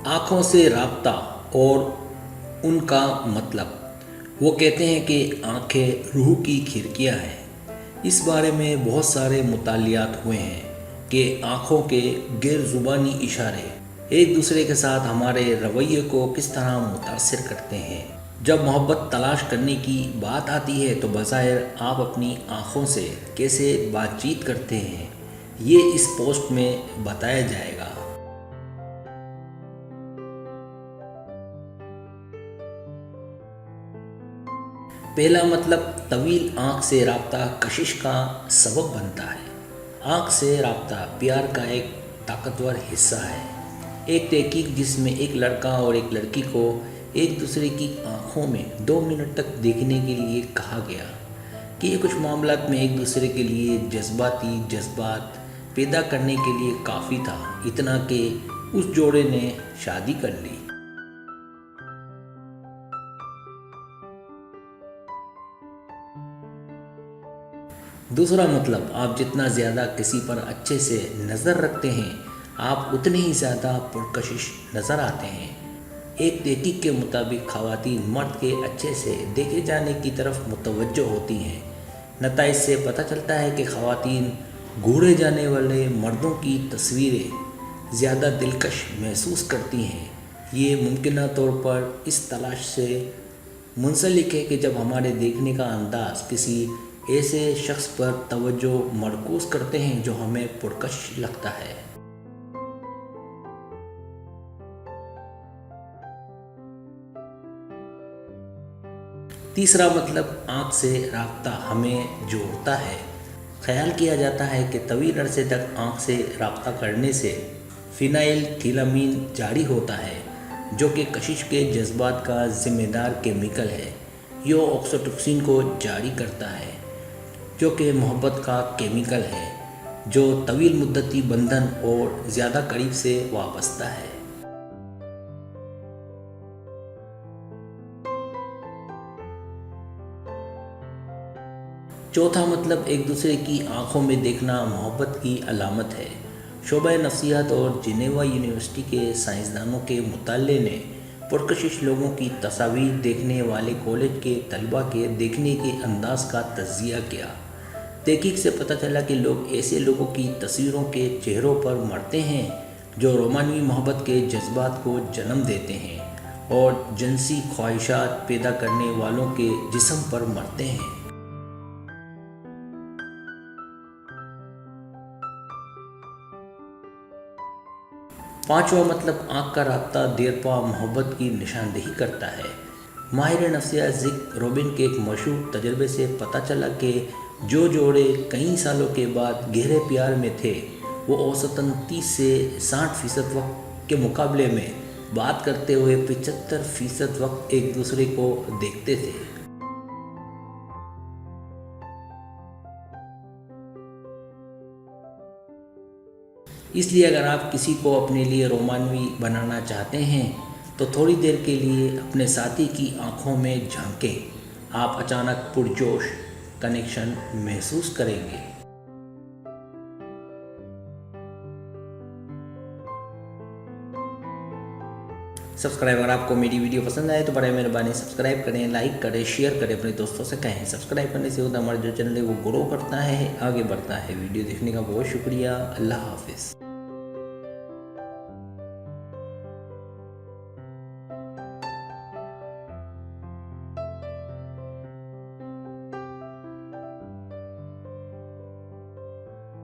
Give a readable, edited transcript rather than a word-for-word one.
آنکھوں سے رابطہ اور ان کا مطلب۔ وہ کہتے ہیں کہ آنکھیں روح کی کھڑکیاں ہیں۔ اس بارے میں بہت سارے مطالعات ہوئے ہیں کہ آنکھوں کے غیر زبانی اشارے ایک دوسرے کے ساتھ ہمارے رویے کو کس طرح متاثر کرتے ہیں۔ جب محبت تلاش کرنے کی بات آتی ہے تو بظاہر آپ اپنی آنکھوں سے کیسے بات چیت کرتے ہیں، یہ اس پوسٹ میں بتایا جائے گا۔ پہلا مطلب، طویل آنکھ سے رابطہ کشش کا سبب بنتا ہے۔ آنکھ سے رابطہ پیار کا ایک طاقتور حصہ ہے۔ ایک تحقیق جس میں ایک لڑکا اور ایک لڑکی کو ایک دوسرے کی آنکھوں میں 2 منٹ تک دیکھنے کے لیے کہا گیا کہ یہ کچھ معاملات میں ایک دوسرے کے لیے جذباتی جذبات پیدا کرنے کے لیے کافی تھا، اتنا کہ اس جوڑے نے شادی کر لی۔ دوسرا مطلب، آپ جتنا زیادہ کسی پر اچھے سے نظر رکھتے ہیں، آپ اتنے ہی زیادہ پرکشش نظر آتے ہیں۔ ایک تحقیق کے مطابق خواتین مرد کے اچھے سے دیکھے جانے کی طرف متوجہ ہوتی ہیں۔ نتائج سے پتہ چلتا ہے کہ خواتین گھوڑے جانے والے مردوں کی تصویریں زیادہ دلکش محسوس کرتی ہیں۔ یہ ممکنہ طور پر اس تلاش سے منسلک ہے کہ جب ہمارے دیکھنے کا انداز کسی ایسے شخص پر توجہ مرکوز کرتے ہیں جو ہمیں پرکش لگتا ہے۔ تیسرا مطلب، آنکھ سے رابطہ ہمیں جوڑتا ہے۔ خیال کیا جاتا ہے کہ طویل عرصے تک آنکھ سے رابطہ کرنے سے فینائل تھیلامین جاری ہوتا ہے، جو کہ کشش کے جذبات کا ذمہ دار کیمیکل ہے۔ یہ آکسیٹوسن کو جاری کرتا ہے، جو کہ محبت کا کیمیکل ہے، جو طویل مدتی بندھن اور زیادہ قریب سے وابستہ ہے۔ چوتھا مطلب، ایک دوسرے کی آنکھوں میں دیکھنا محبت کی علامت ہے۔ شعبہ نفسیات اور جنیوا یونیورسٹی کے سائنسدانوں کے مطالعے نے پرکشش لوگوں کی تصاویر دیکھنے والے کالج کے طلباء کے دیکھنے کے انداز کا تجزیہ کیا۔ تحقیق سے پتہ چلا کہ لوگ ایسے لوگوں کی تصویروں کے چہروں پر مرتے ہیں جو رومانوی محبت کے جذبات کو جنم دیتے ہیں، اور جنسی خواہشات پیدا کرنے والوں کے جسم پر مرتے ہیں۔ پانچواں مطلب، آنکھ کا رابطہ دیرپا محبت کی نشاندہی کرتا ہے۔ ماہر نفسیات زک روبن کے ایک مشہور تجربے سے پتہ چلا کہ جو جوڑے کئی سالوں کے بعد گہرے پیار میں تھے، وہ اوسطاً 30 سے 60% وقت کے مقابلے میں بات کرتے ہوئے 75% وقت ایک دوسرے کو دیکھتے تھے۔ اس لیے اگر آپ کسی کو اپنے لیے رومانوی بنانا چاہتے ہیں تو تھوڑی دیر کے لیے اپنے ساتھی کی آنکھوں میں جھانکیں، آپ اچانک پرجوش کنیکشن محسوس کریں گے۔ سبسکرائب، اگر آپ کو میری ویڈیو پسند آئے تو برائے مہربانی سبسکرائب کریں، لائک کریں، شیئر کریں، اپنے دوستوں سے کہیں۔ سبسکرائب کرنے سے ہوتا ہمارا جو چینل ہے وہ گرو کرتا ہے، آگے بڑھتا ہے۔ ویڈیو دیکھنے کا بہت شکریہ۔ اللہ حافظ۔